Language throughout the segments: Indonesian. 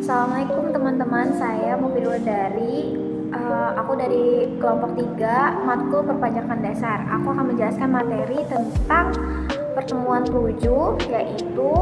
Assalamualaikum teman-teman, saya Mufidul aku dari kelompok 3 matkul perpajakan dasar. Aku akan menjelaskan materi tentang pertemuan 7, yaitu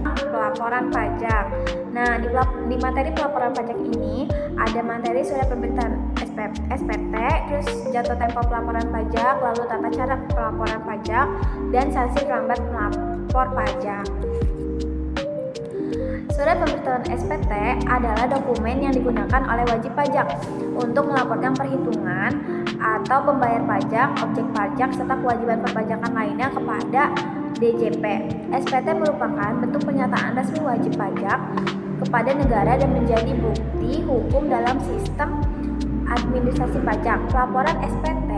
pelaporan pajak. Nah, di materi pelaporan pajak ini ada materi surat pemberitaan SPT, terus jatuh tempo pelaporan pajak, lalu tata cara pelaporan pajak, dan sanksi terlambat melapor pajak. Surat pemberitahuan SPT adalah dokumen yang digunakan oleh wajib pajak untuk melaporkan perhitungan atau pembayar pajak, objek pajak, serta kewajiban perpajakan lainnya kepada DJP. SPT merupakan bentuk pernyataan resmi wajib pajak kepada negara dan menjadi bukti hukum dalam sistem administrasi pajak. Pelaporan SPT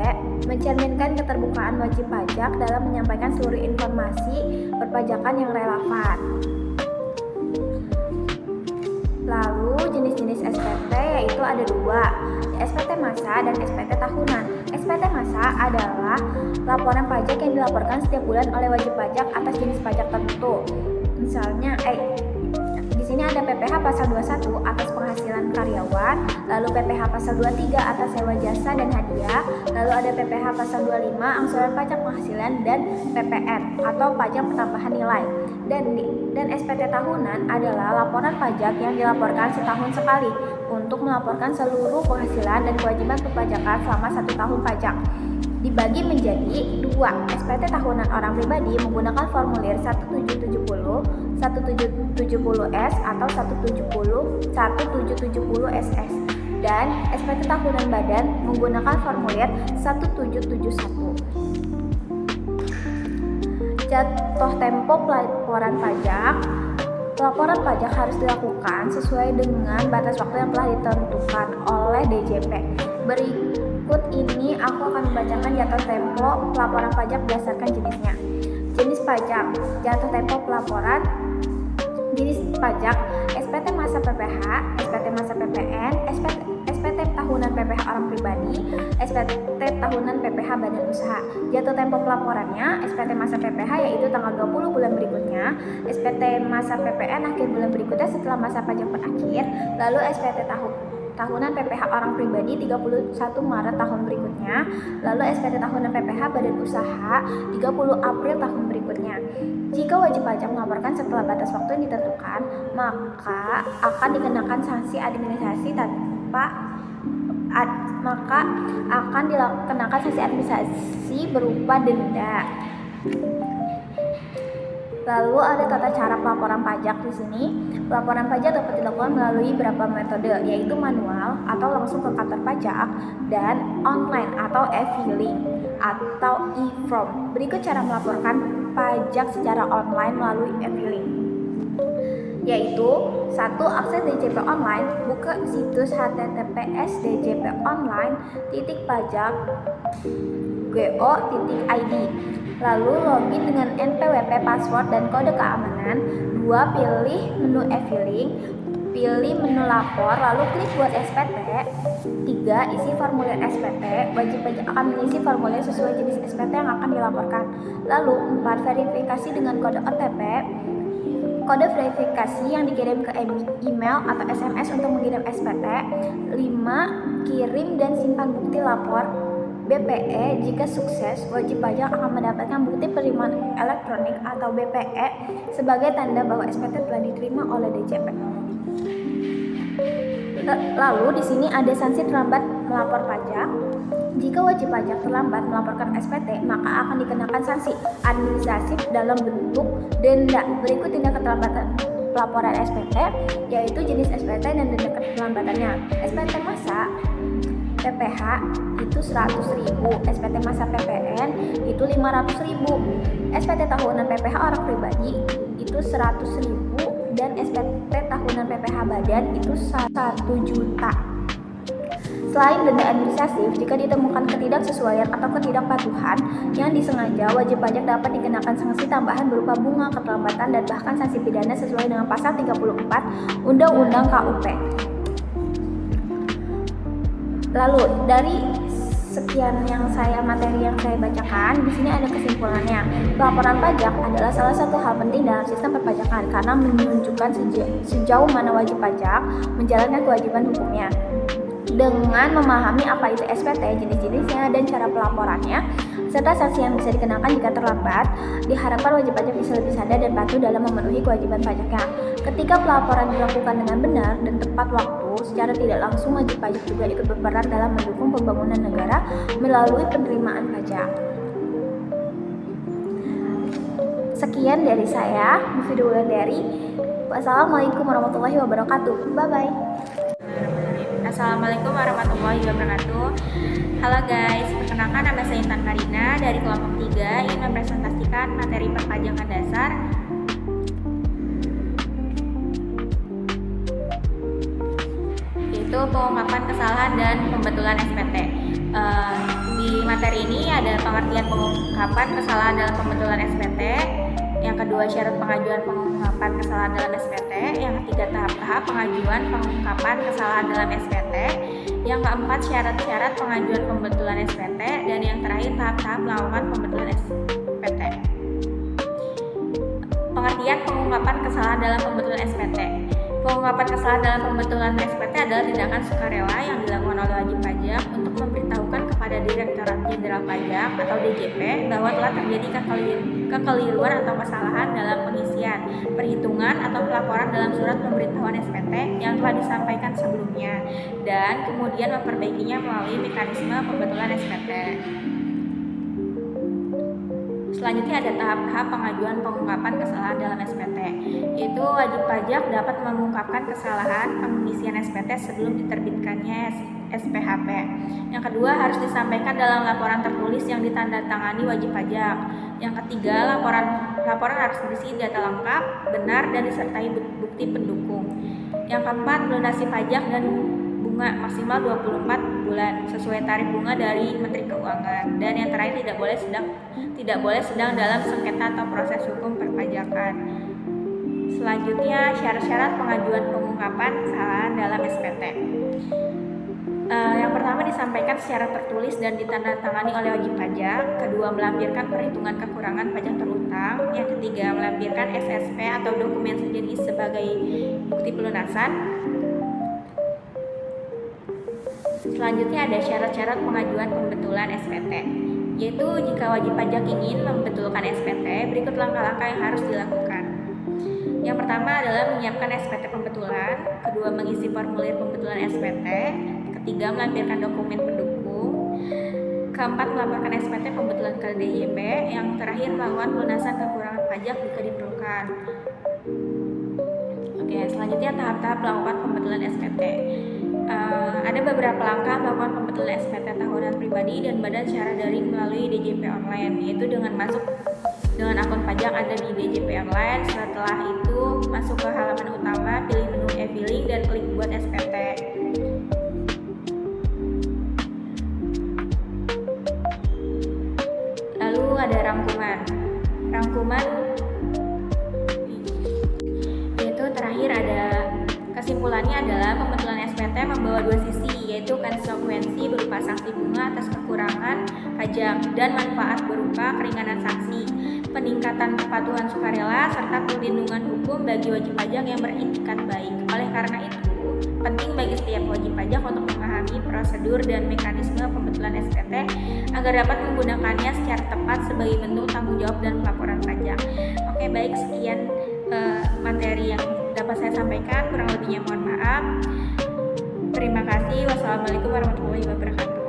mencerminkan keterbukaan wajib pajak dalam menyampaikan seluruh informasi perpajakan yang relevan. Lalu jenis-jenis SPT yaitu ada 2, SPT masa dan SPT tahunan. SPT masa adalah laporan pajak yang dilaporkan setiap bulan oleh wajib pajak atas jenis pajak tertentu. Misalnya, di sini ada PPh pasal 21 atas penghasilan karyawan, lalu PPh pasal 23 atas sewa jasa dan hadiah, lalu ada PPh pasal 25 angsuran pajak penghasilan dan PPN atau pajak pertambahan nilai. Dan SPT tahunan adalah laporan pajak yang dilaporkan setahun sekali untuk melaporkan seluruh penghasilan dan kewajiban perpajakan selama 1 tahun pajak. Dibagi menjadi 2, SPT tahunan orang pribadi menggunakan formulir 1770, 1770S atau 1770SS, dan SPT tahunan badan menggunakan formulir 1771. Jatuh tempo pelaporan pajak. Pelaporan pajak harus dilakukan sesuai dengan batas waktu yang telah ditentukan oleh DJP. Berikut ini aku akan membacakan jatuh tempo pelaporan pajak berdasarkan jenisnya. Jenis pajak, jatuh tempo pelaporan. Jenis pajak, SPT masa PPh, SPT masa PPN, SPT tahunan PPh orang pribadi, SPT tahunan PPh badan usaha. Jatuh tempo pelaporannya, SPT masa PPh yaitu tanggal 20 bulan berikutnya, SPT masa PPN akhir bulan berikutnya setelah masa pajak berakhir, lalu SPT tahunan PPh orang pribadi 31 Maret tahun berikutnya, lalu SPT tahunan PPh badan usaha 30 April tahun berikutnya. Jika wajib pajak melaporkan setelah batas waktu yang ditentukan, maka akan dikenakan sanksi administrasi berupa denda. Lalu ada tata cara pelaporan pajak di sini. Pelaporan pajak dapat dilakukan melalui beberapa metode, yaitu manual atau langsung ke kantor pajak, dan online atau e-filing atau e-form. Berikut cara melaporkan pajak secara online melalui e-filing, yaitu 1. Akses DJP online, buka situs https://djp-online.pajak.go.id, lalu login dengan NPWP, password, dan kode keamanan. 2. Pilih menu e-filing, pilih menu lapor, lalu klik buat SPT. 3. Isi formulir SPT, wajib pajak akan mengisi formulir sesuai jenis SPT yang akan dilaporkan. Lalu 4. Verifikasi dengan kode OTP. Kode verifikasi yang dikirim ke email atau SMS untuk mengirim SPT. 5. Kirim dan simpan bukti lapor BPE. Jika sukses, wajib pajak akan mendapatkan bukti penerimaan elektronik atau BPE sebagai tanda bahwa SPT telah diterima oleh DJP. Lalu di sini ada sanksi terlambat melapor pajak. Jika wajib pajak terlambat melaporkan SPT, maka akan dikenakan sanksi administratif dalam bentuk denda. Berikut tindak keterlambatan pelaporan SPT, yaitu jenis SPT dan denda keterlambatannya. SPT masa PPh itu 100.000, SPT masa PPN itu 500.000, SPT tahunan PPh orang pribadi itu 100.000, dan SPT tahunan PPh badan itu 1 juta. Selain denda administratif, jika ditemukan ketidaksesuaian atau ketidakpatuhan yang disengaja, wajib pajak dapat dikenakan sanksi tambahan berupa bunga, keterlambatan, dan bahkan sanksi pidana sesuai dengan pasal 34 Undang-Undang KUP. Lalu dari sekian materi yang saya bacakan. Di sini ada kesimpulannya. Pelaporan pajak adalah salah satu hal penting dalam sistem perpajakan karena menunjukkan sejauh mana wajib pajak menjalankan kewajiban hukumnya. Dengan memahami apa itu SPT, jenis-jenisnya, dan cara pelaporannya, serta sanksi yang bisa dikenakan jika terlambat, diharapkan wajib pajak bisa lebih sadar dan patuh dalam memenuhi kewajiban pajaknya. Ketika pelaporan dilakukan dengan benar dan tepat waktu, secara tidak langsung wajib pajak juga ikut berperan dalam mendukung pembangunan negara melalui penerimaan pajak. Sekian dari saya, Mufida Wulandari. Wassalamualaikum warahmatullahi wabarakatuh. Bye-bye. Assalamualaikum warahmatullahi wabarakatuh. Halo guys, perkenalkan nama saya Intan Karina dari kelompok 3 ingin mempresentasikan materi perpajakan dasar yaitu pengungkapan kesalahan dan pembetulan SPT. Di materi ini ada pengertian pengungkapan kesalahan dalam pembetulan SPT, yang kedua syarat pengajuan pengungkapan kesalahan dalam SPT, yang ketiga tahap-tahap pengajuan pengungkapan kesalahan dalam SPT, yang keempat syarat-syarat pengajuan pembetulan SPT, dan yang terakhir tahap-tahap melakukan pembetulan SPT. Pengertian pengungkapan kesalahan dalam pembetulan SPT. Pengungkapan kesalahan dalam pembetulan SPT adalah tindakan sukarela yang dilakukan oleh wajib pajak untuk memberitahukan kepada Direktorat Jenderal Pajak atau DJP bahwa telah terjadi kekeliruan atau kesalahan dalam pengisian, perhitungan atau pelaporan dalam surat pemberitahuan SPT yang telah disampaikan sebelumnya, dan kemudian memperbaikinya melalui mekanisme pembetulan SPT. Selanjutnya ada tahap-tahap pengajuan pengungkapan kesalahan dalam SPT, yaitu wajib pajak dapat mengungkapkan kesalahan pengisian SPT sebelum diterbitkannya SPHP. Yang kedua, harus disampaikan dalam laporan tertulis yang ditandatangani wajib pajak. Yang ketiga, laporan harus berisi data lengkap, benar, dan disertai bukti pendukung. Yang keempat, melunasi pajak dan bunga maksimal 24 bulan sesuai tarif bunga dari Menteri Keuangan. Dan yang terakhir, tidak boleh sedang dalam sengketa atau proses hukum perpajakan. Selanjutnya, syarat-syarat pengajuan pengungkapan kesalahan dalam SPT. Yang pertama, disampaikan secara tertulis dan ditandatangani oleh wajib pajak. Kedua, melampirkan perhitungan kekurangan pajak terutang. Yang ketiga, melampirkan SSP atau dokumen sejenis sebagai bukti pelunasan. Selanjutnya ada syarat-syarat pengajuan pembetulan SPT, yaitu jika wajib pajak ingin membetulkan SPT, berikut langkah-langkah yang harus dilakukan. Yang pertama adalah menyiapkan SPT pembetulan, kedua mengisi formulir pembetulan SPT, ketiga melampirkan dokumen pendukung, keempat melaporkan SPT pembetulan ke DJP, yang terakhir melakukan pelunasan kekurangan pajak jika diperlukan. Oke, selanjutnya tahap-tahap melakukan pembetulan SPT. Ada beberapa langkah melakukan pembetulan SPT tahunan pribadi dan badan secara daring melalui DJP online, yaitu dengan masuk dengan akun pajak ada di DJP online. Setelah itu masuk ke halaman utama, pilih menu e-filing dan klik buat SPT. Lalu ada rangkuman, yaitu terakhir ada kesimpulannya adalah pembetulan SPT membawa dua sisi, yaitu konsekuensi berupa sanksi bunga atas kekurangan pajak dan manfaat berupa keringanan sanksi, peningkatan kepatuhan sukarela, serta perlindungan hukum bagi wajib pajak yang beretikat baik. Oleh karena itu, penting bagi setiap wajib pajak untuk memahami prosedur dan mekanisme pembetulan SPT agar dapat menggunakannya secara tepat sebagai bentuk tanggung jawab dan pelaporan pajak. Oke, baik, sekian materi yang dapat saya sampaikan, kurang lebihnya mohon maaf. Terima kasih. Wassalamualaikum warahmatullahi wabarakatuh.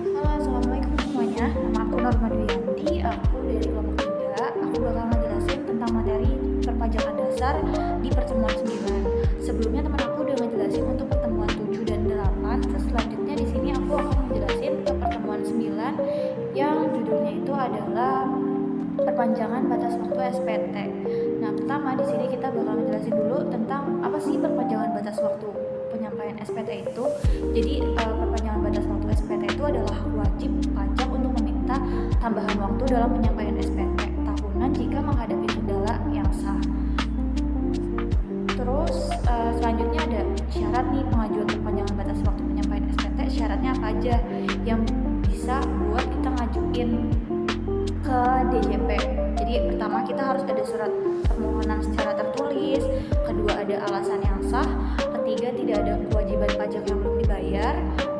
Halo, assalamualaikum semuanya. Nama aku Norma Duyanti. Aku dari kelompok 3. Aku bakal ngejelasin tentang materi perpajakan dasar di pertemuan 9. Sebelumnya teman aku udah ngejelasin untuk pertemuan 7 dan 8. Selanjutnya di sini aku akan ngejelasin ke pertemuan 9 yang judulnya itu adalah perpanjangan batas waktu SPT. Nah, pertama di sini kita bakal ngejelasin dulu tentang apa sih perpanjangan batas waktu penyampaian SPT itu. Jadi perpanjangan batas waktu SPT itu adalah hak wajib pajak untuk meminta tambahan waktu dalam penyampaian SPT tahunan jika menghadapi kendala yang sah. Terus selanjutnya ada syarat nih pengajuan perpanjangan batas waktu penyampaian SPT. Syaratnya apa apa aja yang bisa buat kita ngajuin ke DJP. Jadi pertama kita harus ada surat permohonan secara tertulis, kedua ada alasan yang sah, ketiga tidak ada kewajiban pajak yang belum dibayar,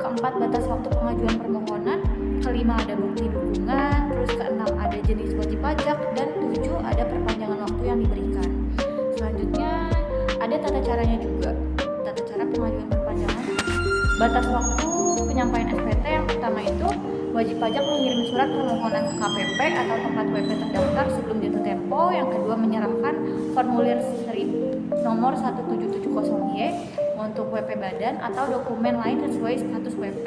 keempat batas waktu pengajuan permohonan, kelima ada bukti dukungan, terus keenam ada jenis wajib pajak, dan tujuh ada perpanjangan waktu yang diberikan. Selanjutnya ada tata caranya juga. Tata cara pengajuan perpanjangan batas waktu penyampaian SPT yang pertama itu wajib pajak mengirim surat permohonan ke KPP atau tempat WP terdaftar sebelum jatuh tempo. Yang kedua menyerahkan formulir nomor 1770Y untuk WP badan atau dokumen lain sesuai status WP.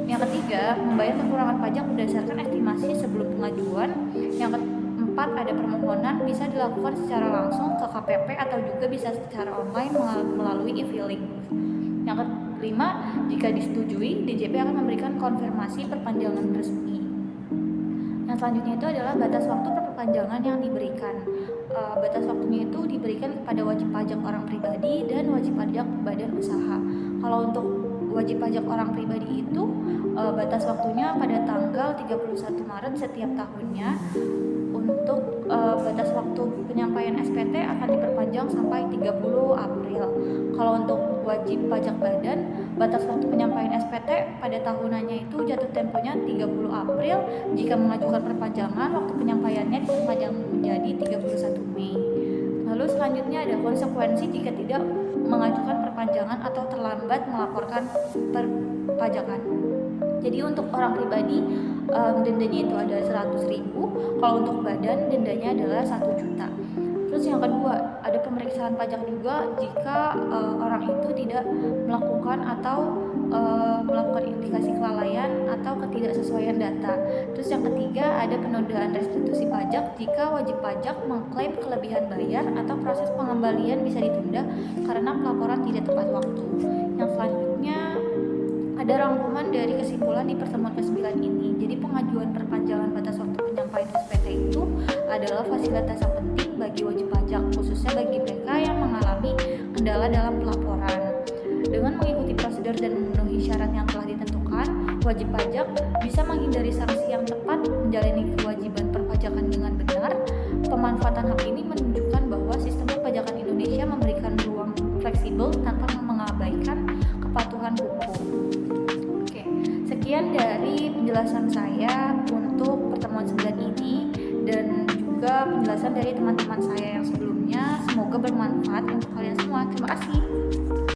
Yang ketiga membayar kekurangan pajak berdasarkan estimasi sebelum pengajuan. Yang keempat ada permohonan bisa dilakukan secara langsung ke KPP atau juga bisa secara online melalui e-filing. Yang kelima, jika disetujui, DJP akan memberikan konfirmasi perpanjangan resmi. Yang selanjutnya itu adalah batas waktu perpanjangan yang diberikan. Batas waktunya itu diberikan kepada wajib pajak orang pribadi dan wajib pajak badan usaha. Kalau untuk wajib pajak orang pribadi itu batas waktunya pada tanggal 31 Maret setiap tahunnya. Untuk batas waktu penyampaian SPT akan diperpanjang sampai 30 April. Kalau untuk wajib pajak badan, batas waktu penyampaian SPT pada tahunannya itu jatuh temponya 30 April. Jika mengajukan perpanjangan, waktu penyampaiannya diperpanjang menjadi 31 Mei. Lalu selanjutnya ada konsekuensi jika tidak mengajukan perpanjangan atau terlambat melaporkan perpajakan. Jadi untuk orang pribadi dendanya itu ada 100.000, kalau untuk badan dendanya adalah 1 juta. Terus yang kedua ada pemeriksaan pajak juga jika orang itu tidak melakukan atau melakukan indikasi kelalaian atau ketidaksesuaian data. Terus yang ketiga ada penundaan restitusi pajak jika wajib pajak mengklaim kelebihan bayar atau proses pengembalian bisa ditunda karena pelaporan tidak tepat waktu. Yang selanjutnya ada rangkuman dari kesimpulan di pertemuan ke-9 ini. Jadi pengajuan perpanjangan batas waktu penyampaian SPT itu adalah fasilitas yang penting bagi wajib pajak, khususnya bagi mereka yang mengalami kendala dalam pelaporan. Dengan mengikuti prosedur dan memenuhi syarat yang telah ditentukan, wajib pajak bisa menghindari sanksi yang tepat, menjalani kewajiban perpajakan dengan benar. Pemanfaatan hak ini menunjukkan bahwa sistem perpajakan Indonesia memberikan ruang fleksibel tanpa mengabaikan kepatuhan hukum. Sekian dari penjelasan saya untuk pertemuan 9 ini dan juga penjelasan dari teman-teman saya yang sebelumnya. Semoga bermanfaat untuk kalian semua. Terima kasih.